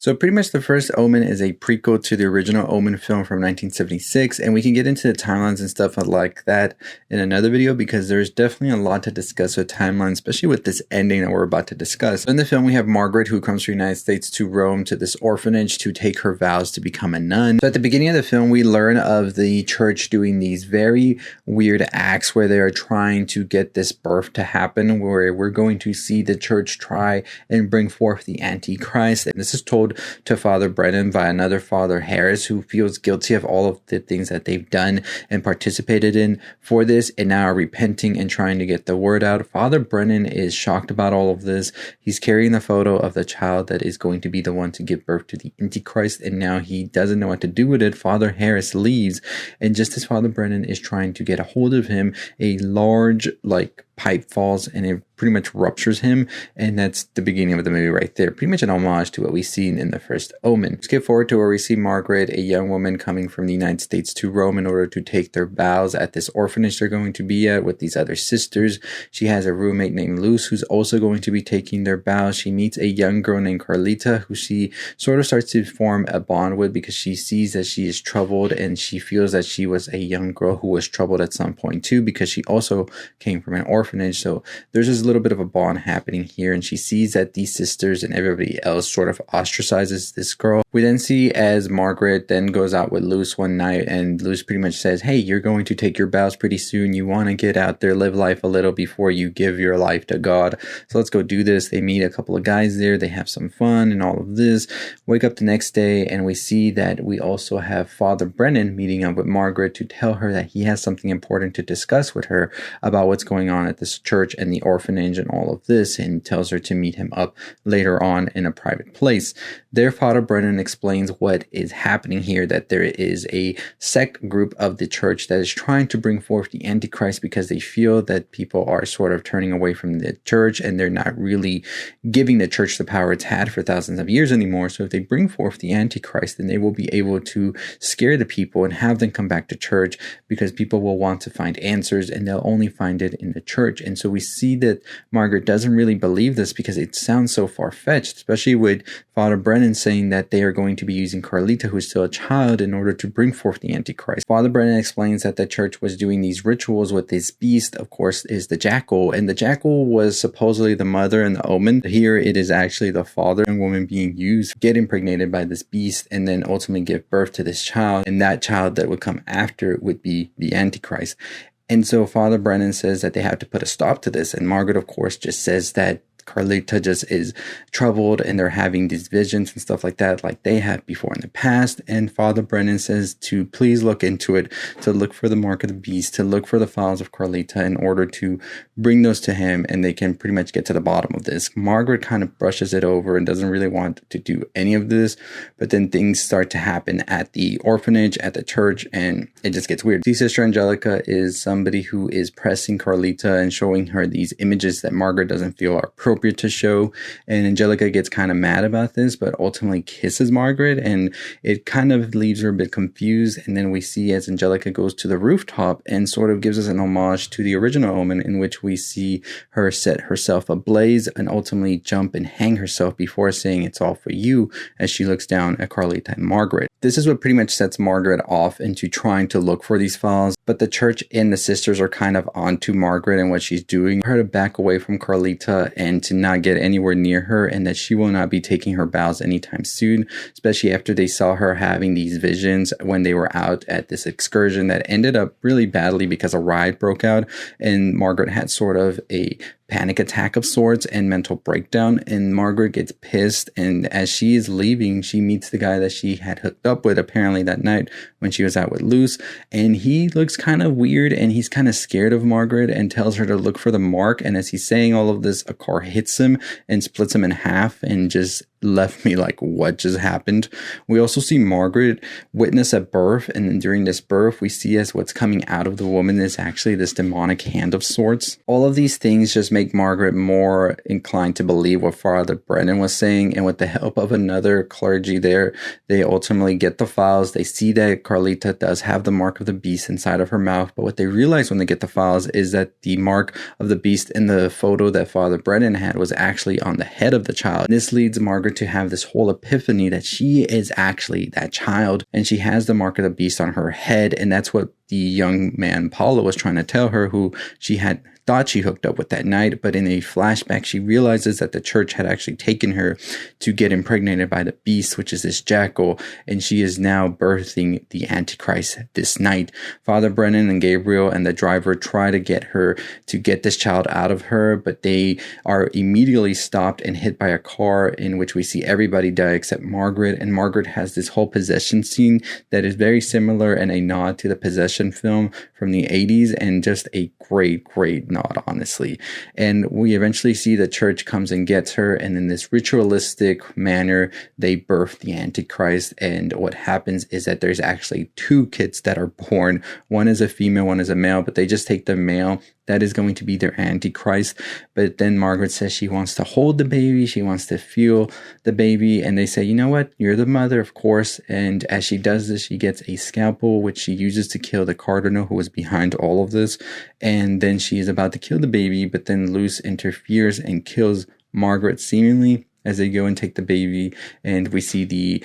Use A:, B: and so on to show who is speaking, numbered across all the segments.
A: So pretty much the First Omen is a prequel to the original Omen film from 1976, and we can get into the timelines and stuff like that in another video because there's definitely a lot to discuss with timelines, especially with this ending that we're about to discuss. In the film, we have Margaret, who comes from the United States to Rome to this orphanage to take her vows to become a nun. So at the beginning of the film, we learn of the church doing these very weird acts where they are trying to get this birth to happen, where we're going to see the church try and bring forth the Antichrist. And this is told to Father Brennan by another Father Harris, who feels guilty of all of the things that they've done and participated in for this and now are repenting and trying to get the word out. Father Brennan is shocked about all of this. He's carrying the photo of the child that is going to be the one to give birth to the Antichrist, and now he doesn't know what to do with it. Father Harris leaves, and just as Father Brennan is trying to get a hold of him, a large pipe falls and it pretty much ruptures him, and that's the beginning of the movie right there. Pretty much an homage to what we've seen in the First Omen. Skip forward to where we see Margaret, a young woman coming from the United States to Rome in order to take their vows at this orphanage they're going to be at with these other sisters. She has a roommate named Luz who's also going to be taking their vows. She meets a young girl named Carlita who she sort of starts to form a bond with because she sees that she is troubled, and she feels that she was a young girl who was troubled at some point too because she also came from an orphanage. So there's this little bit of a bond happening here, and she sees that these sisters and everybody else sort of ostracizes this girl. We then see as Margaret then goes out with Luz one night, and Luz pretty much says, hey, you're going to take your vows pretty soon. You want to get out there, live life a little before you give your life to God. So let's go do this. They meet a couple of guys there. They have some fun and all of this. Wake up the next day, and we see that we also have Father Brennan meeting up with Margaret to tell her that he has something important to discuss with her about what's going on at this church and the orphanage and all of this, and tells her to meet him up later on in a private place. There, Father Brennan explains what is happening here, that there is a sect group of the church that is trying to bring forth the Antichrist because they feel that people are sort of turning away from the church and they're not really giving the church the power it's had for thousands of years anymore. So if they bring forth the Antichrist, then they will be able to scare the people and have them come back to church because people will want to find answers, and they'll only find it in the church. And so we see that Margaret doesn't really believe this because it sounds so far-fetched, especially with Father Brennan saying that they are going to be using Carlita, who is still a child, in order to bring forth the Antichrist. Father Brennan explains that the church was doing these rituals with this beast, of course, is the jackal, and the jackal was supposedly the mother in the Omen. Here it is actually the father and woman being used, get impregnated by this beast, and then ultimately give birth to this child, and that child that would come after would be the Antichrist. And so Father Brennan says that they have to put a stop to this. And Margaret, of course, just says that Carlita just is troubled and they're having these visions and stuff like that, like they have before in the past. And Father Brennan says to please look into it, to look for the mark of the beast, to look for the files of Carlita in order to bring those to him, and they can pretty much get to the bottom of this. Margaret kind of brushes it over and doesn't really want to do any of this, but then things start to happen at the orphanage, at the church, and it just gets weird. See, Sister Angelica is somebody who is pressing Carlita and showing her these images that Margaret doesn't feel are appropriate to show, and Angelica gets kind of mad about this, but ultimately kisses Margaret, and it kind of leaves her a bit confused. And then we see as Angelica goes to the rooftop and sort of gives us an homage to the original Omen, in which we see her set herself ablaze and ultimately jump and hang herself before saying it's all for you, as she looks down at Carlita and Margaret. This is what pretty much sets Margaret off into trying to look for these files, but the church and the sisters are kind of onto Margaret and what she's doing. Her to back away from Carlita and to not get anywhere near her, and that she will not be taking her vows anytime soon, especially after they saw her having these visions when they were out at this excursion that ended up really badly because a riot broke out, and Margaret had sort of a panic attack of sorts and mental breakdown, and Margaret gets pissed, and as she is leaving, she meets the guy that she had hooked up with apparently that night when she was out with Luz, and he looks kind of weird and he's kind of scared of Margaret and tells her to look for the mark. And as he's saying all of this, a car hits him and splits him in half, and just left me like, what just happened? We also see Margaret witness a birth, and then during this birth we see as what's coming out of the woman is actually this demonic hand of sorts. All of these things just make Margaret more inclined to believe what Father Brennan was saying, and with the help of another clergy there, they ultimately get the files. They see that Carlita does have the mark of the beast inside of her mouth, but what they realize when they get the files is that the mark of the beast in the photo that Father Brennan had was actually on the head of the child. This leads Margaret Margaret to have this whole epiphany that she is actually that child, and she has the mark of the beast on her head, and that's what the young man Paulo was trying to tell her, who she had thought she hooked up with that night. But in a flashback, she realizes that the church had actually taken her to get impregnated by the beast, which is this jackal, and she is now birthing the Antichrist this night. Father Brennan and Gabriel and the driver try to get her to get this child out of her, but they are immediately stopped and hit by a car, in which we see everybody die except Margaret. And Margaret has this whole possession scene that is very similar and a nod to the possession film from the 80s, and just a great nod, honestly. And we eventually see the church comes and gets her, and in this ritualistic manner they birth the Antichrist. And what happens is that there's actually 2 kids that are born. One is a female, one is a male, but they just take the male. That is going to be their Antichrist. But then Margaret says she wants to hold the baby, she wants to feel the baby, and they say, you know what, you're the mother, of course. And as she does this, she gets a scalpel, which she uses to kill the cardinal who was behind all of this. And then she is about to kill the baby, but then Luz interferes and kills Margaret, seemingly, as they go and take the baby. And we see the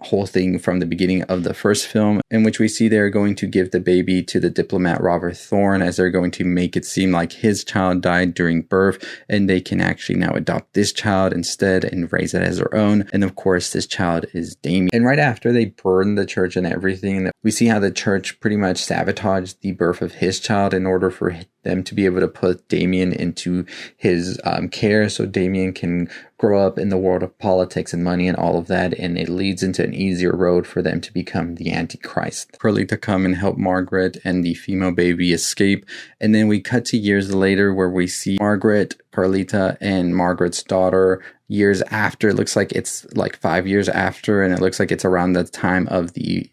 A: whole thing from the beginning of the first film, in which we see they're going to give the baby to the diplomat Robert Thorne, as they're going to make it seem like his child died during birth, and they can actually now adopt this child instead and raise it as their own. And of course, this child is Damien. And right after they burn the church and everything, we see how the church pretty much sabotaged the birth of his child in order for them to be able to put Damien into his care, so Damien can grow up in the world of politics and money and all of that, and it leads into an easier road for them to become the Antichrist. Carlita come and help Margaret and the female baby escape, and then we cut to years later where we see Margaret, Carlita, and Margaret's daughter years after. It looks like it's like 5 years after, and it looks like it's around the time of the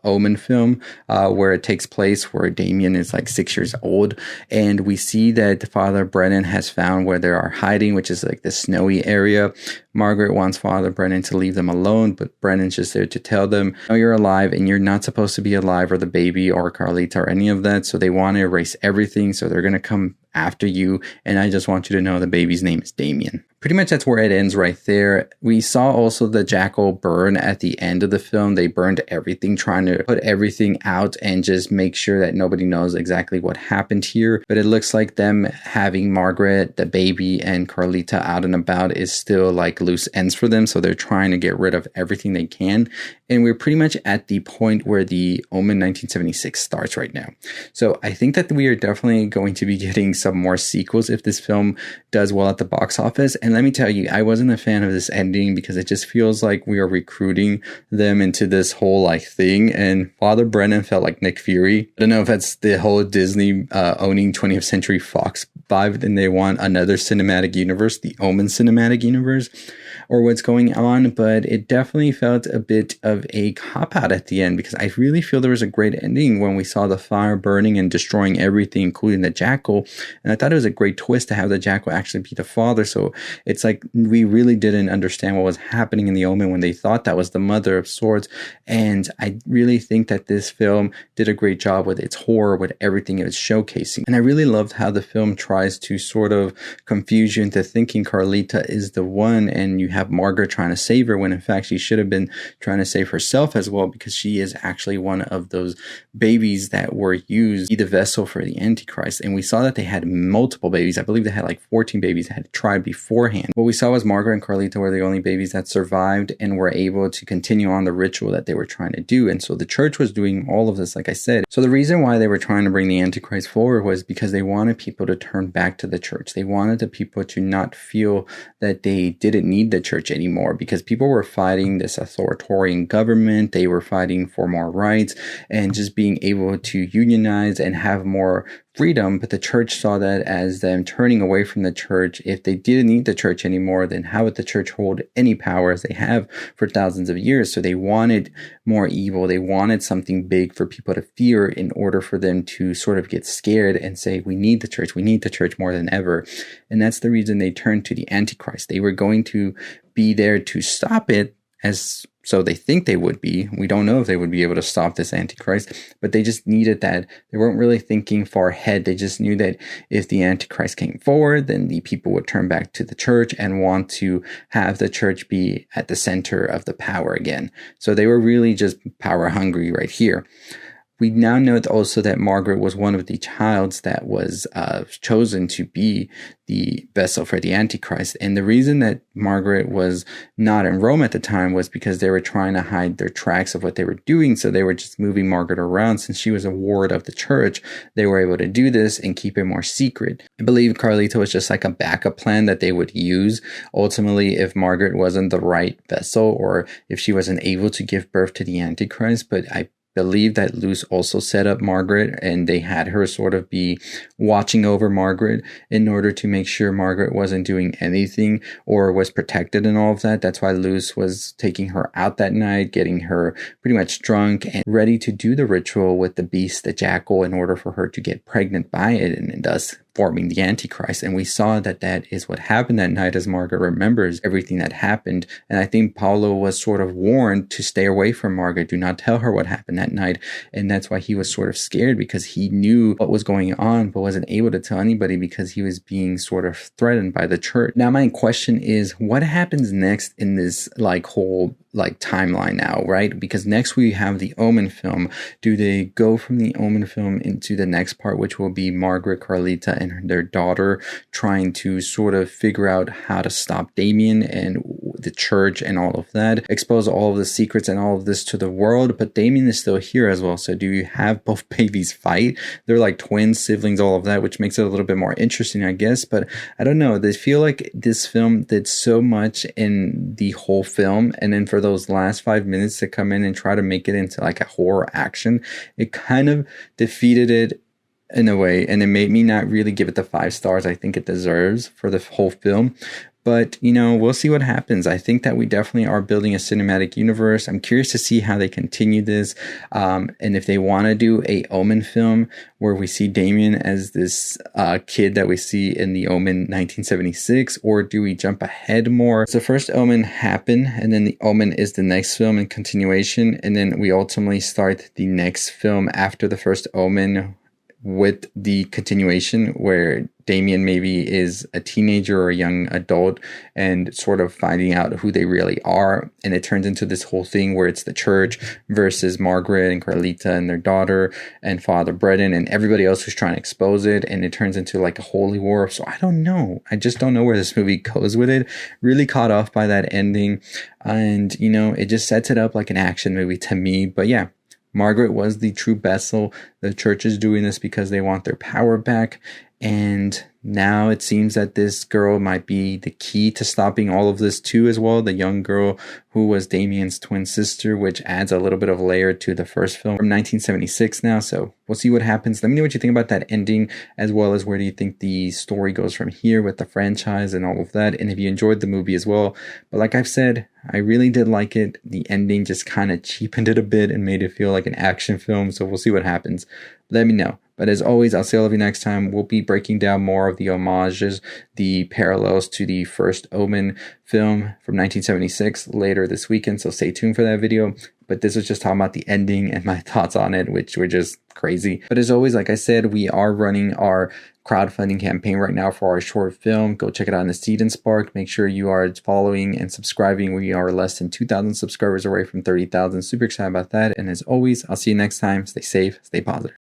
A: Omen film where it takes place, where Damien is like 6 years old. And we see that Father Brennan has found where they are hiding, which is like the snowy area. Margaret wants Father Brennan to leave them alone, but Brennan's just there to tell them, no, you're alive and you're not supposed to be alive, or the baby or Carlita or any of that. So they want to erase everything. So they're going to come after you. And I just want you to know the baby's name is Damien. Pretty much that's where it ends right there. We saw also the jackal burn at the end of the film. They burned everything, trying to put everything out and just make sure that nobody knows exactly what happened here. But it looks like them having Margaret, the baby, and Carlita out and about is still like loose ends for them. So they're trying to get rid of everything they can. And we're pretty much at the point where the Omen 1976 starts right now. So I think that we are definitely going to be getting some more sequels if this film does well at the box office. And let me tell you, I wasn't a fan of this ending because it just feels like we are recruiting them into this whole like thing. And Father Brennan felt like Nick Fury. I don't know if that's the whole Disney owning 20th Century Fox vibe and they want another cinematic universe, the Omen cinematic universe, or what's going on, but it definitely felt a bit of a cop-out at the end, because I really feel there was a great ending when we saw the fire burning and destroying everything, including the jackal. And I thought it was a great twist to have the jackal actually be the father. So it's like we really didn't understand what was happening in the Omen when they thought that was the mother of sorts. And I really think that this film did a great job with its horror, with everything it was showcasing. And I really loved how the film tries to sort of confuse you into thinking Carlita is the one, and you have Margaret trying to save her when in fact she should have been trying to save herself as well, because she is actually one of those babies that were used to be the vessel for the Antichrist. And we saw that they had multiple babies. I believe they had like 14 babies that had tried beforehand. What we saw was Margaret and Carlita were the only babies that survived and were able to continue on the ritual that they were trying to do. And so the church was doing all of this, like I said. So the reason why they were trying to bring the Antichrist forward was because they wanted people to turn back to the church. They wanted the people to not feel that they didn't need the church anymore, because people were fighting this authoritarian government. They were fighting for more rights and just being able to unionize and have more freedom. But the church saw that as them turning away from the church. If they didn't need the church anymore, then how would the church hold any power as they have for thousands of years? So they wanted more evil. They wanted something big for people to fear in order for them to sort of get scared and say, we need the church. We need the church more than ever. And that's the reason they turned to the Antichrist. They were going to be there to stop it, as so they think they would be. We don't know if they would be able to stop this Antichrist, but they just needed that. They weren't really thinking far ahead. They just knew that if the Antichrist came forward, then the people would turn back to the church and want to have the church be at the center of the power again. So they were really just power hungry right here. We now know also that Margaret was one of the childs that was chosen to be the vessel for the Antichrist. And the reason that Margaret was not in Rome at the time was because they were trying to hide their tracks of what they were doing. So they were just moving Margaret around. Since she was a ward of the church, they were able to do this and keep it more secret. I believe Carlita was just like a backup plan that they would use. Ultimately, if Margaret wasn't the right vessel or if she wasn't able to give birth to the Antichrist, but I believe that Luz also set up Margaret and they had her sort of be watching over Margaret in order to make sure Margaret wasn't doing anything or was protected and all of that. That's why Luz was taking her out that night, getting her pretty much drunk and ready to do the ritual with the beast, the jackal, in order for her to get pregnant by it and thus forming the Antichrist. And we saw that that is what happened that night as Margaret remembers everything that happened. And I think Paulo was sort of warned to stay away from Margaret. Do not tell her what happened that night. And that's why he was sort of scared, because he knew what was going on but wasn't able to tell anybody because he was being sort of threatened by the church. Now my question is, what happens next in this whole timeline now, right? Because next we have the Omen film. Do they go from the Omen film into the next part, which will be Margaret, Carlita, and their daughter trying to sort of figure out how to stop Damien and the church and all of that, expose all of the secrets and all of this to the world? But Damien is still here as well. So do you have both babies fight? They're like twins, siblings, all of that, which makes it a little bit more interesting, I guess. But I don't know. They feel like this film did so much in the whole film, and then for those last 5 minutes to come in and try to make it into like a horror action, it kind of defeated it in a way, and it made me not really give it the 5 stars I think it deserves for the whole film. But, we'll see what happens. I think that we definitely are building a cinematic universe. I'm curious to see how they continue this. And if they want to do a Omen film where we see Damien as this kid that we see in the Omen 1976, or do we jump ahead more? So first Omen happened, and then the Omen is the next film in continuation. And then we ultimately start the next film after the first Omen with the continuation where Damien maybe is a teenager or a young adult and sort of finding out who they really are. And it turns into this whole thing where it's the church versus Margaret and Carlita and their daughter and Father Breton and everybody else who's trying to expose it. And it turns into like a holy war. So I don't know. I just don't know where this movie goes with it. Really caught off by that ending. And, it just sets it up like an action movie to me. But yeah, Margaret was the true vessel. The church is doing this because they want their power back. And now it seems that this girl might be the key to stopping all of this too as well. The young girl who was Damien's twin sister, which adds a little bit of layer to the first film from 1976 now. So we'll see what happens. Let me know what you think about that ending, as well as where do you think the story goes from here with the franchise and all of that. And if you enjoyed the movie as well. But like I've said, I really did like it. The ending just kind of cheapened it a bit and made it feel like an action film. So we'll see what happens. Let me know. But as always, I'll see all of you next time. We'll be breaking down more of the homages, the parallels to the First Omen film from 1976 later this weekend. So stay tuned for that video. But this was just talking about the ending and my thoughts on it, which were just crazy. But as always, like I said, we are running our crowdfunding campaign right now for our short film. Go check it out on the Seed and Spark. Make sure you are following and subscribing. We are less than 2,000 subscribers away from 30,000. Super excited about that. And as always, I'll see you next time. Stay safe, stay positive.